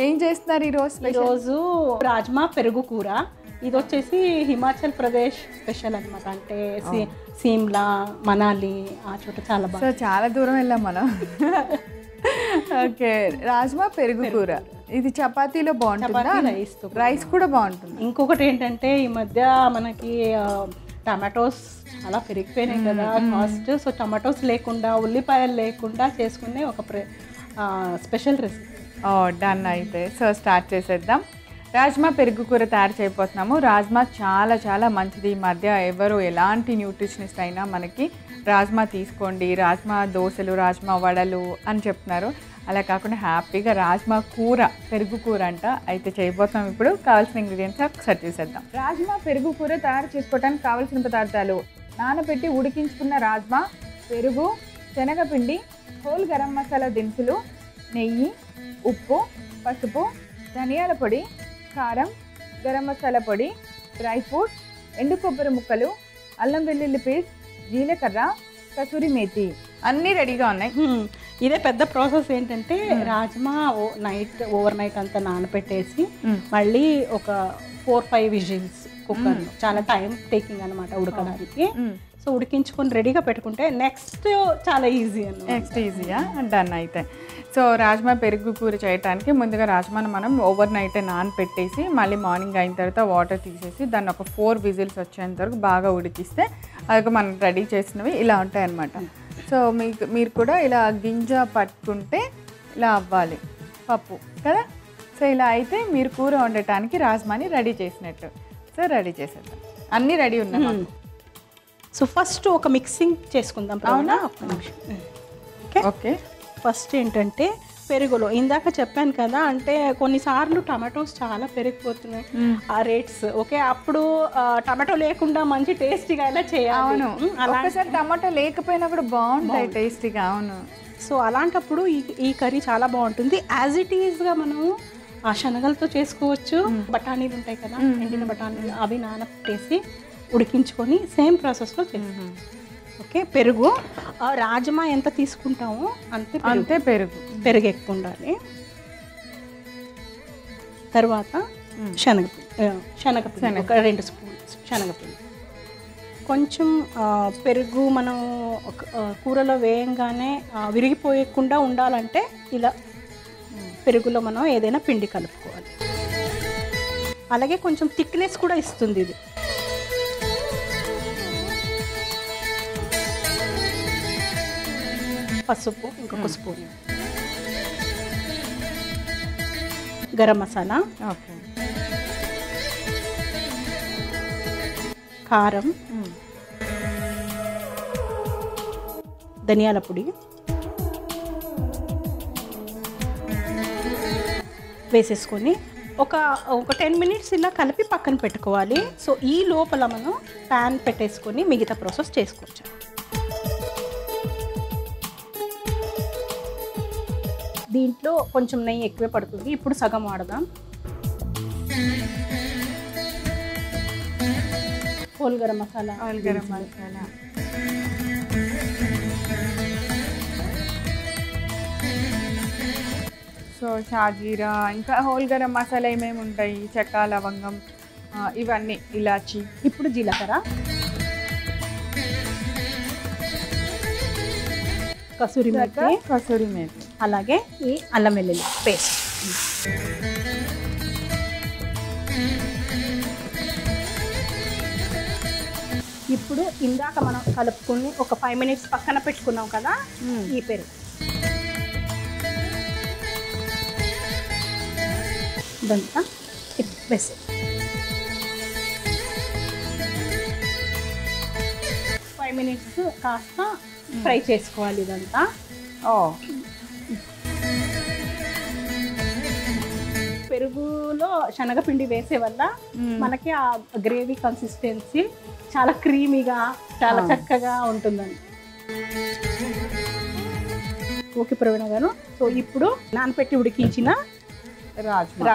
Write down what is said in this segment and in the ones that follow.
ఏం చేస్తున్నారు ఈరోజు రాజ్మా పెరుగు కూర. ఇది వచ్చేసి హిమాచల్ ప్రదేశ్ స్పెషల్ అనమాట. అంటే సిమ్లా, మనాలి ఆ చోట చాలా బాగా. సో చాలా దూరం వెళ్ళాం మనం. ఓకే, రాజ్మా పెరుగు కూర. ఇది చపాతీలో బాగుంటుందా? రైస్ కూడా బాగుంటుంది. ఇంకొకటి ఏంటంటే ఈ మధ్య మనకి టమాటోస్ చాలా పెరిగిపోయినాయి కదా కాస్ట్. సో టమాటోస్ లేకుండా, ఉల్లిపాయలు లేకుండా చేసుకునే ఒక స్పెషల్ రెసిపీ. డన్. అయితే సో స్టార్ట్ చేసేద్దాం. రాజ్మా పెరుగు కూర తయారు చేయబోతున్నాము. రాజ్మా చాలా చాలా మంచిది. ఈ మధ్య ఎవరు ఎలాంటి న్యూట్రిషనిస్ట్ అయినా మనకి రాజ్మా తీసుకోండి, రాజ్మా దోశలు, రాజ్మా వడలు అని చెప్తున్నారు. అలా కాకుండా హ్యాపీగా రాజ్మా కూర, పెరుగు కూర అంట అయితే చేయబోతున్నాం. ఇప్పుడు కావాల్సిన ఇంగ్రీడియంట్స్ ఒకసారి చూసేద్దాం. రాజ్మా పెరుగు కూర తయారు చేసుకోవడానికి కావాల్సిన పదార్థాలు: నానబెట్టి ఉడికించుకున్న రాజ్మా, పెరుగు, శనగపిండి, హోల్ గరం మసాలా దినుసులు, నెయ్యి, ఉప్పు, పసుపు, ధనియాల పొడి, కారం, గరం మసాలా పొడి, డ్రై ఫ్రూట్స్, ఎండు కొబ్బరి ముక్కలు, అల్లం వెల్లుల్లి పేస్ట్, జీలకర్ర, కసూరి మేతి అన్నీ రెడీగా ఉన్నాయి. ఇదే పెద్ద ప్రాసెస్ ఏంటంటే రాజ్మా ఓవర్ నైట్ అంతా నానబెట్టేసి మళ్ళీ ఒక 4-5 విజిల్స్ కుక్కర్లో. చాలా టైం టేకింగ్ అనమాట ఉడకడానికి. సో ఉడికించుకొని రెడీగా పెట్టుకుంటే నెక్స్ట్ చాలా ఈజీ అన్నమాట. నెక్స్ట్ ఈజీగా డన్. అయితే సో రాజ్మా పెరుగు కూర చేయడానికి ముందుగా రాజ్మాను మనం ఓవర్ నైట్ నానపెట్టేసి మళ్ళీ మార్నింగ్ అయిన తర్వాత వాటర్ తీసేసి దాన్ని ఒక 4 విజిల్స్ వచ్చేంత వరకు బాగా ఉడికిస్తే అదొక మనం రెడీ చేసినవి ఇలా ఉంటాయి అన్నమాట. సో మీరు కూడా ఇలా గింజ పట్టుకుంటే ఇలా అవ్వాలి పప్పు కదా. సో ఇలా అయితే మీరు కూర వండటానికి రాజ్మాని రెడీ చేసినట్టు. సో రెడీ చేసేద్దాం. అన్నీ రెడీ ఉన్నాయి. సో ఫస్ట్ ఒక మిక్సింగ్ చేసుకుందాం. అవునా? ఒక్క నిమిషం. ఓకే. ఫస్ట్ ఏంటంటే పెరుగులో ఇందాక చెప్పాను కదా, అంటే కొన్నిసార్లు టమాటోస్ చాలా పెరిగిపోతున్నాయి ఆ రేట్స్. ఓకే, అప్పుడు టమాటో లేకుండా మంచి టేస్టీగా ఎలా చేయాలి. అవును, ఒకసారి టమాటో లేకపోయినా కూడా బాగుంటాయి టేస్టీగా. అవును. సో అలాంటప్పుడు ఈ కర్రీ చాలా బాగుంటుంది. యాజ్ ఇట్ ఈజ్గా మనము ఆ శనగలతో చేసుకోవచ్చు. బఠానీలు ఉంటాయి కదా, ఎండిన బఠానీలు, అవి నానపెట్టేసి ఉడికించుకొని సేమ్ ప్రాసెస్లో చేస్తాం. ఓకే, పెరుగు రాజ్మా ఎంత తీసుకుంటామో అంతే పెరుగు ఎక్కువ ఉండాలి. తర్వాత శనగపిండి ఒక 2 స్పూన్స్ శనగపిండి. కొంచెం పెరుగు మనం కూరలో వేయంగానే విరిగిపోయకుండా ఉండాలంటే ఇలా పెరుగులో మనం ఏదైనా పిండి కలుపుకోవాలి. అలాగే కొంచెం థిక్నెస్ కూడా ఇస్తుంది ఇది. పసుపు ఇంకొక స్పూన్, గరం మసాలా, ఓకే, కారం, ధనియాల పొడి వేసేసుకొని ఒక 10 మినిట్స్ ఇలా కలిపి పక్కన పెట్టుకోవాలి. సో ఈ లోపల మనం ప్యాన్ పెట్టేసుకొని మిగతా ప్రాసెస్ చేసుకోవచ్చు. దీంట్లో కొంచెం నెయ్యి ఎక్కువే పడుతుంది. ఇప్పుడు సగం వాడదాం. హోల్ గరం మసాలా, సో షాజీరా, ఇంకా హోల్ గరం మసాలా ఏమేమి ఉంటాయి, చెక్క, లవంగం, ఇవన్నీ, ఇలాచి, ఇప్పుడు జీలకర్ర, కసూరి మేతి, అలాగే ఈ అల్లం వెల్లుల్లి పేస్ట్. ఇప్పుడు ఇందాక మనం కలుపుకుని ఒక 5 మినిట్స్ పక్కన పెట్టుకున్నాం కదా ఈ పెరుగు ఇదంతా వేసి 5 మినిట్స్ కాస్త ఫ్రై చేసుకోవాలి ఇదంతా. పెరుగులో శనగపిండి వేసే వల్ల మనకి ఆ గ్రేవీ కన్సిస్టెన్సీ చాలా క్రీమీగా, చాలా చక్కగా ఉంటుందండి. ఓకే ప్రవీణ గారు, సో ఇప్పుడు నానపెట్టి ఉడికించిన రాజ్మా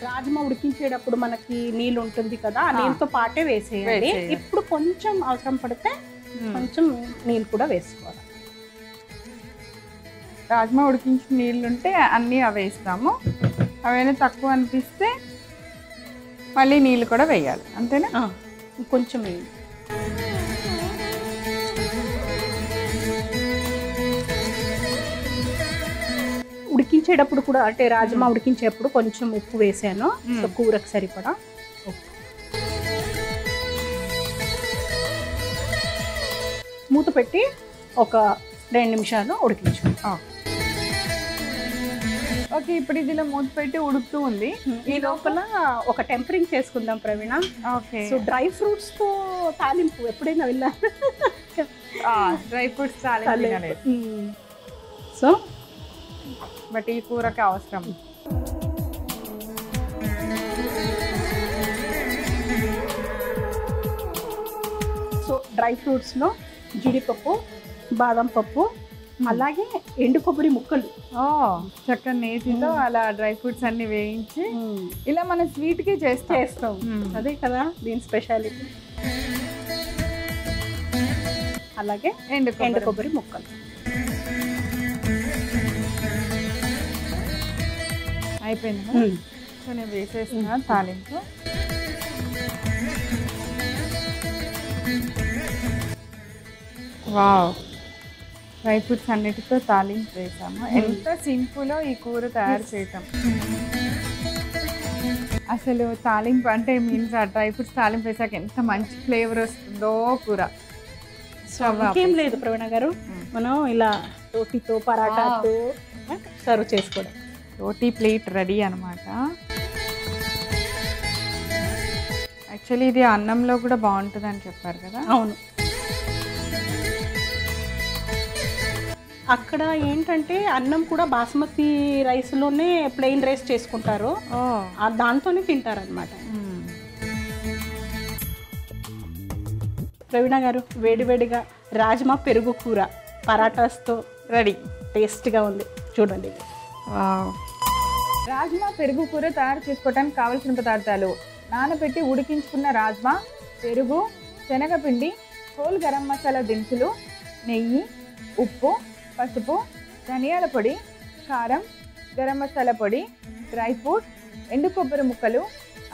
రాజ్మా ఉడికించేటప్పుడు మనకి నీళ్ళు ఉంటుంది కదా, ఆ నీళ్ళతో పాటే వేసేయాలి. ఇప్పుడు కొంచెం అవసరం పడితే కొంచెం నీళ్ళు కూడా వేసుకోవాలి. రాజ్మా ఉడికించిన నీళ్ళు ఉంటే అన్నీ అవి వేస్తాము, అవైనా తక్కువ అనిపిస్తే మళ్ళీ నీళ్ళు కూడా వేయాలి, అంతేనా? కొంచెం నీళ్ళు. ఉడికించేటప్పుడు కూడా అంటే రాజ్మా ఉడికించేటప్పుడు కొంచెం ఉప్పు వేసాను, సో కూరకు సరిపడా ఉప్పు. మూత పెట్టి ఒక 2 నిమిషాలు ఉడికించు. ఓకే, ఇప్పుడు ఇదిలో మూత పెట్టి ఉడుకుతూ ఉంది. ఈ లోపల ఒక టెంపరింగ్ చేసుకుందాం ప్రవీణ. ఓకే, సో డ్రై ఫ్రూట్స్తో తాలింపు ఎప్పుడైనా వెళ్ళా? డ్రై ఫ్రూట్స్ తాలింపు. సో బట్ ఈ కూరకి అవసరం. సో డ్రై ఫ్రూట్స్లో జీడిపప్పు, బాదం పప్పు, అలాగే ఎండు కొబ్బరి ముక్కలు. చక్కగా నేతితో అలా డ్రై ఫ్రూట్స్ అన్ని వేయించి ఇలా మనం స్వీట్కి చేస్తాం. అదే కదా దీని స్పెషాలిటీ. అలాగే ఎండు కొబ్బరి ముక్కలు అయిపోయింది కదా. సో నేను వేసేస్తున్నా తాలింపు. వావ్, డ్రై ఫ్రూట్స్ అన్నిటితో తాలింపు వేసాము. ఎంత సింపుల్లో ఈ కూర తయారు చేయటం. అసలు తాలింపు అంటే మీన్స్ ఆ డ్రై ఫ్రూట్స్ తాలింపు వేసాక ఎంత మంచి ఫ్లేవర్ వస్తుందో కూర. ఇంకేం లేదు ప్రవీణ గారు, మనం ఇలా రోటీతో పరాటాతో సర్వ్ చేసుకోవడం. రోటీ ప్లేట్ రెడీ అనమాట. యాక్చువల్లీ ఇది అన్నంలో కూడా బాగుంటుంది అని చెప్పారు కదా. అవును, అక్కడ ఏంటంటే అన్నం కూడా బాస్మతి రైస్లోనే ప్లెయిన్ రైస్ చేసుకుంటారు, దాంతోనే తింటారనమాట. ప్రవీణ గారు, వేడివేడిగా రాజ్మా పెరుగు కూర పరాటాస్తో రెడీ. టేస్ట్గా ఉంది, చూడండి. రాజ్మా పెరుగు కూర తయారు చేసుకోవడానికి కావలసిన పదార్థాలు: నానబెట్టి ఉడికించుకున్న రాజ్మా, పెరుగు, శనగపిండి, హోల్ గరం మసాలా దినుసులు, నెయ్యి, ఉప్పు, పసుపు, ధనియాల పొడి, కారం, గరం మసాలా పొడి, డ్రై ఫ్రూట్, ఎండు కొబ్బరి ముక్కలు,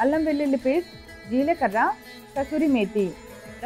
అల్లం వెల్లుల్లి పేస్ట్, జీలకర్ర, కసూరి మేతి.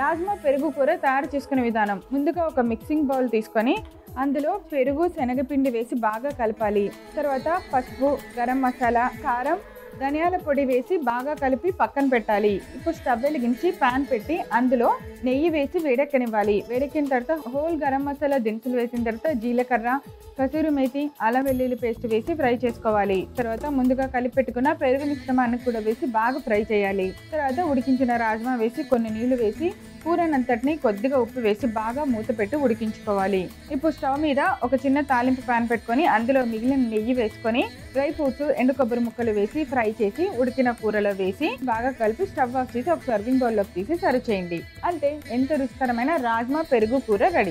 రాజ్మా పెరుగు కూర తయారు చేసుకునే విధానం: ముందుగా ఒక మిక్సింగ్ బౌల్ తీసుకొని అందులో పెరుగు, శనగపిండి వేసి బాగా కలపాలి. తర్వాత పసుపు, గరం మసాలా, కారం, ధనియాల పొడి వేసి బాగా కలిపి పక్కన పెట్టాలి. ఇప్పుడు స్టవ్ వెలిగించి ప్యాన్ పెట్టి అందులో నెయ్యి వేసి వేడెక్కనివ్వాలి. వేడెక్కిన తర్వాత హోల్ గరం మసాలా దినుసులు వేసిన తర్వాత జీలకర్ర, కసూరి మేతి, అల్లం వెల్లుల్లి పేస్ట్ వేసి ఫ్రై చేసుకోవాలి. తర్వాత ముందుగా కలిపి పెట్టుకున్న పెరుగు మిశ్రమాన్ని కూడా వేసి బాగా ఫ్రై చేయాలి. తర్వాత ఉడికించిన రాజ్మా వేసి కొన్ని నీళ్లు వేసి కూరనంతటిని కొద్దిగా ఉప్పు వేసి బాగా మూత పెట్టి ఉడికించుకోవాలి. ఇప్పుడు స్టవ్ మీద ఒక చిన్న తాలింపు ప్యాన్ పెట్టుకొని అందులో మిగిలిన నెయ్యి వేసుకొని డ్రై ఫ్రూట్స్, ఎండు కొబ్బరి ముక్కలు వేసి ఫ్రై చేసి ఉడికిన కూరలో వేసి బాగా కలిపి స్టవ్ ఆఫ్ చేసి ఒక సర్వింగ్ బౌల్లోకి తీసి సర్వ్ చేయండి. అంటే ఎంతో రుచికరమైన రాజ్మా పెరుగు కూర రెడీ.